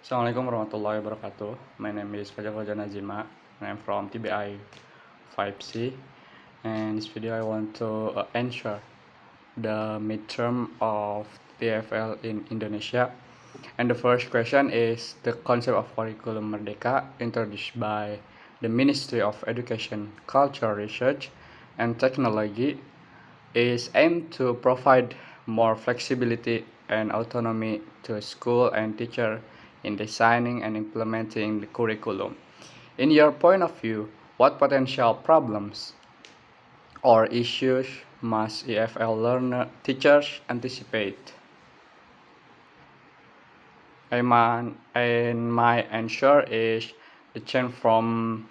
Assalamualaikum warahmatullahi wabarakatuh. My name is Fajar Fajar Nazima and I'm from TBI 5C. And in this video I want to answer the midterm of TFL in Indonesia. And the first question is the concept of curriculum Merdeka introduced by the Ministry of Education, Culture, Research and Technology is aimed to provide more flexibility and autonomy to school and teacher in designing and implementing the curriculum. In your point of view, what potential problems or issues must EFL learner teachers anticipate? And my answer is the change from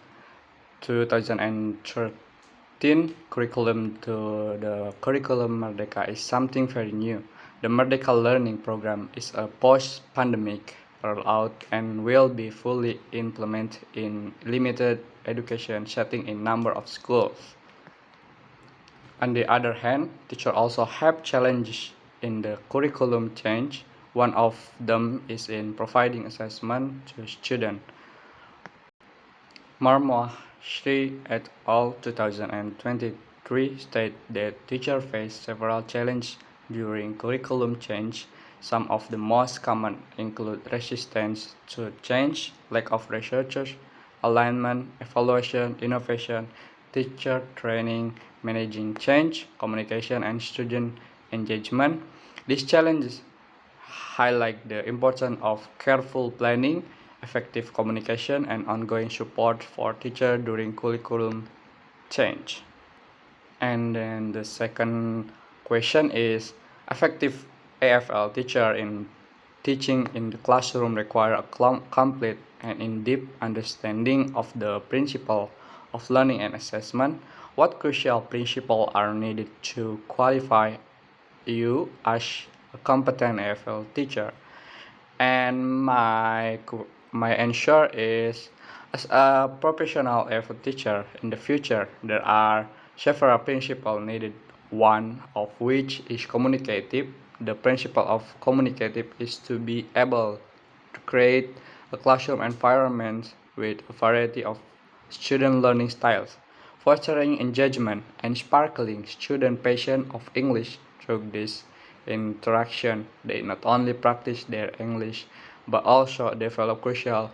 2013 curriculum to the curriculum Merdeka is something very new. The Merdeka learning program is a post-pandemic rollout and will be fully implemented in limited education setting in number of schools. On the other hand, teachers also have challenges in the curriculum change. One of them is in providing assessment to students. Marmoshri et al. 2023 state that teachers face several challenges during curriculum change. Some of the most common include resistance to change, lack of researchers, alignment, evaluation, innovation, teacher training, managing change, communication, and student engagement. These challenges highlight the importance of careful planning, effective communication, and ongoing support for teachers during curriculum change. And then the second question is effective AFL teacher in teaching in the classroom require a complete and in-depth understanding of the principle of learning and assessment. What crucial principles are needed to qualify you as a competent AFL teacher? And my answer is, as a professional AFL teacher in the future, there are several principles needed, one of which is communicative. The principle of communicative is to be able to create a classroom environment with a variety of student learning styles, fostering engagement and sparkling student passion of English through this interaction. They not only practice their English but also develop crucial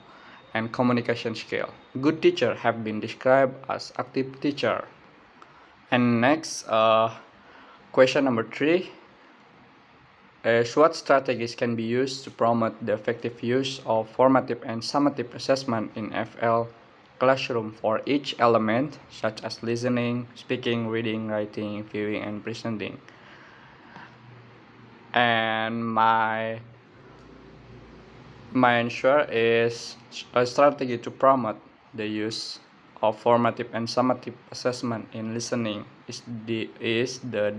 and communication skill. Good teachers have been described as active teacher. And next, question number 3 is what strategies can be used to promote the effective use of formative and summative assessment in FL classroom for each element, such as listening, speaking, reading, writing, viewing, and presenting. And my answer is a strategy to promote the use of formative and summative assessment in listening is the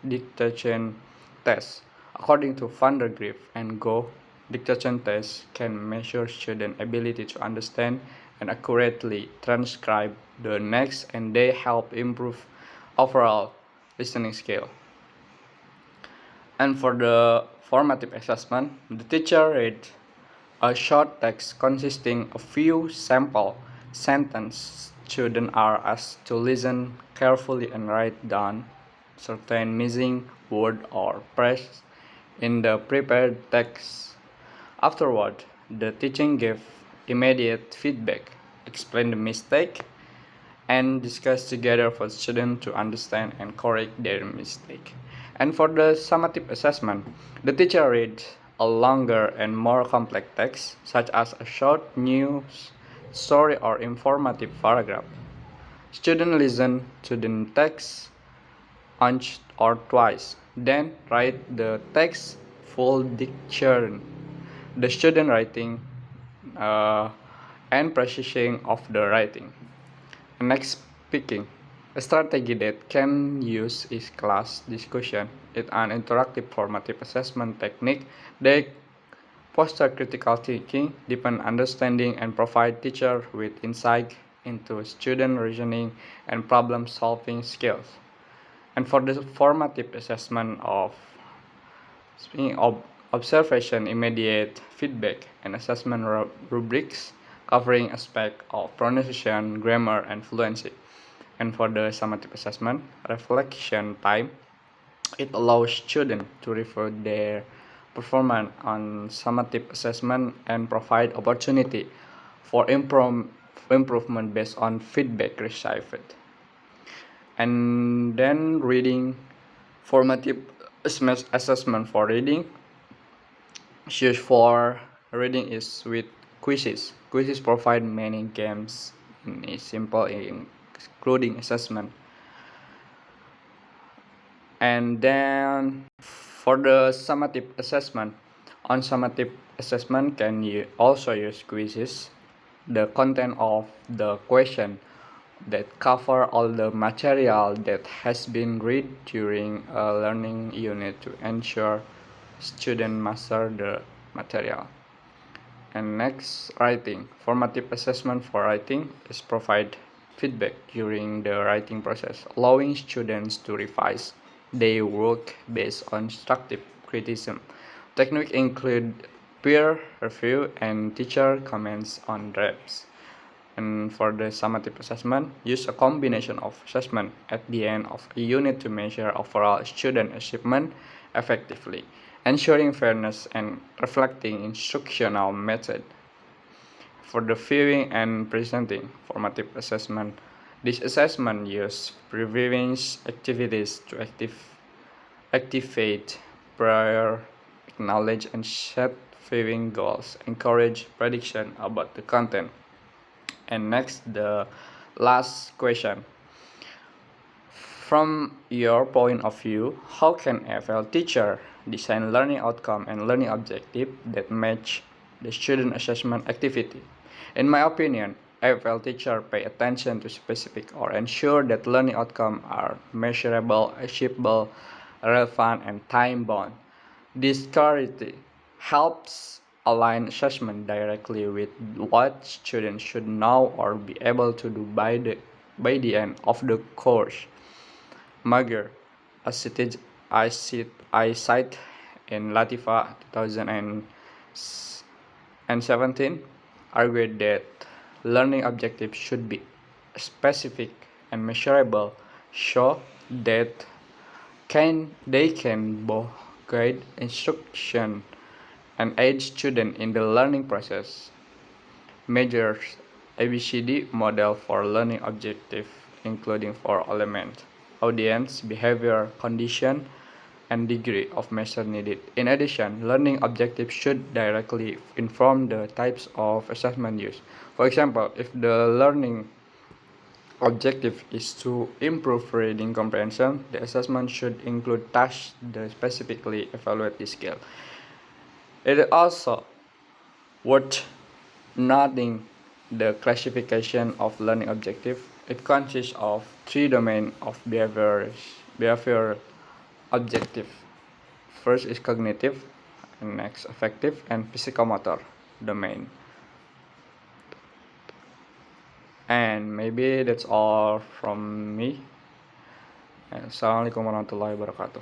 dictation test. According to Van der Grief and Go, dictation tests can measure student ability to understand and accurately transcribe the text, and they help improve overall listening skill. And for the formative assessment, the teacher read a short text consisting of few sample sentences. Students are asked to listen carefully and write down certain missing word or phrase in the prepared text. Afterward, the teacher gave immediate feedback, explained the mistake, and discuss together for students to understand and correct their mistake. And for the summative assessment, the teacher reads a longer and more complex text, such as a short news story or informative paragraph. Students listen to the text once or twice, then write the text full diction. The student writing and precision of the writing. Next, speaking. A strategy that can use is class discussion. It's an interactive formative assessment technique that foster critical thinking, deepen understanding, and provide teachers with insight into student reasoning and problem-solving skills. And for the formative assessment of speaking of observation, immediate feedback, and assessment rubrics covering aspects of pronunciation, grammar, and fluency. And for the summative assessment, reflection time, it allows students to review their performance on summative assessment and provide opportunity for improvement based on feedback received. And then reading formative assessment for reading. Choose for reading is with quizzes. Quizzes provide many games and is simple including assessment. And then for the summative assessment, on summative assessment can you also use quizzes. The content of the question that cover all the material that has been read during a learning unit to ensure student master the material. And next, writing. Formative assessment for writing is provide feedback during the writing process, allowing students to revise their work based on constructive criticism. Techniques include peer review and teacher comments on drafts. And for the summative assessment, use a combination of assessment at the end of a unit to measure overall student achievement effectively, ensuring fairness and reflecting instructional method. For the viewing and presenting formative assessment, this assessment uses previewing activities to activate prior knowledge and set viewing goals, encourage prediction about the content. And next, the last question. From your point of view, how can FL teacher design learning outcome and learning objective that match the student assessment activity? In my opinion, FL teacher pay attention to specific or ensure that learning outcomes are measurable, achievable, relevant, and time-bound. This clarity helps align assessment directly with what students should know or be able to do by the end of the course. Mager, I cite in Latifa 2017, argued that learning objectives should be specific and measurable so that they can both guide instruction and aid students in the learning process. Measures ABCD model for learning objective including 4 elements: audience, behavior, condition, and degree of measure needed. In addition, learning objectives should directly inform the types of assessment used. For example, if the learning objective is to improve reading comprehension, the assessment should include tasks that specifically evaluate this skill. It is also worth noting the classification of learning objective. It consists of 3 domains of behavior objective. First is cognitive, and next affective and psychomotor domain. And maybe that's all from me. Assalamualaikum warahmatullahi wabarakatuh.